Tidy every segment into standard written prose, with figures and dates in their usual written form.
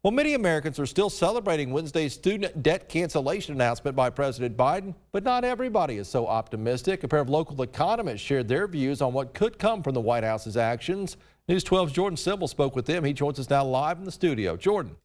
Well, many Americans are still celebrating Wednesday's student debt cancellation announcement by President Biden, but not everybody is so optimistic. A pair of local economists shared their views on what could come from the White House's actions. News 12's Jordan Simmel spoke with them. He joins us now live in the studio. Jordan.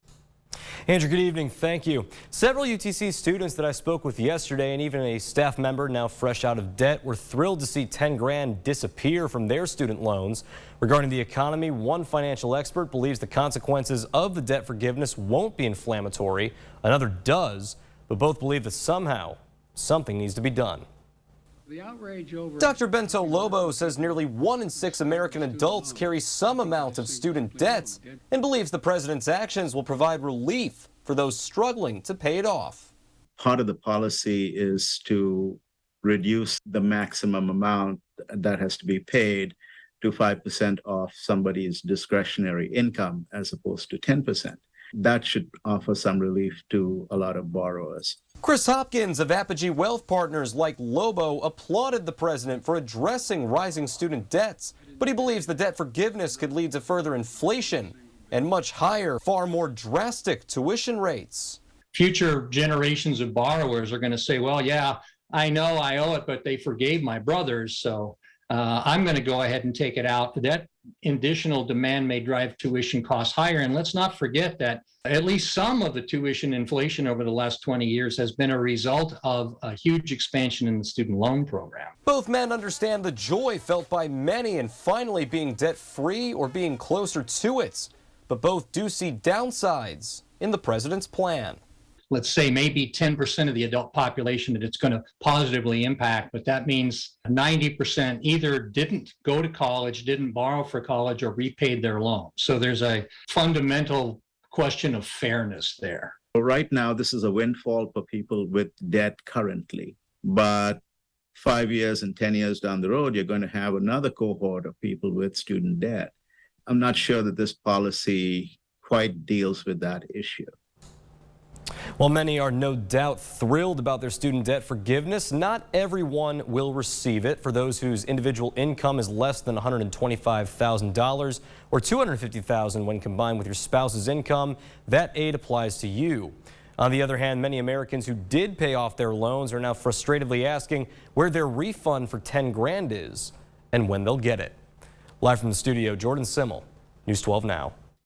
Andrew, good evening. Thank you. Several UTC students that I spoke with yesterday and even a staff member now fresh out of debt were thrilled to see 10 grand disappear from their student loans. Regarding the economy, one financial expert believes the consequences of the debt forgiveness won't be inflammatory. Another does, but both believe that somehow something needs to be done. The outrage over Dr.-bento-Lobo says nearly 1 in 6 American adults carry some amount of student debts and believes the president's actions will provide relief for those struggling to pay it off. Part of the policy is to reduce the maximum amount that has to be paid to 5% of somebody's discretionary income as opposed to 10%. That should offer some relief to a lot of borrowers. Chris-Hopkins of Apogee Wealth Partners, like Lobo, applauded the president for addressing rising student debts, but he believes the debt forgiveness could lead to further inflation and much higher, far more drastic tuition rates. future generations of borrowers are going to say, well, yeah, I know I owe it, but they forgave my brothers, so I'm going to go ahead and take it out. That additional demand may drive tuition costs higher. And let's not forget that at least some of the tuition inflation over the last 20 years has been a result of a huge expansion in the student loan program. Both men understand the joy felt by many in finally being debt-free or being closer to it. But both do see downsides in the president's plan. Let's say maybe 10% of the adult population that it's going to positively impact, but that means 90% either didn't go to college, didn't borrow for college, or repaid their loan. So there's a fundamental question of fairness there. Right now, this is a windfall for people with debt currently, but 5 years and 10 years down the road, you're going to have another cohort of people with student debt. I'm not sure that this policy quite deals with that issue. While many are no doubt thrilled about their student debt forgiveness, not everyone will receive it. For those whose individual income is less than $125,000 or $250,000 when combined with your spouse's income, that aid applies to you. On the other hand, many Americans who did pay off their loans are now frustratedly asking where their refund for 10 grand is and when they'll get it. Live from the studio, Jordan Simmel, News 12 Now.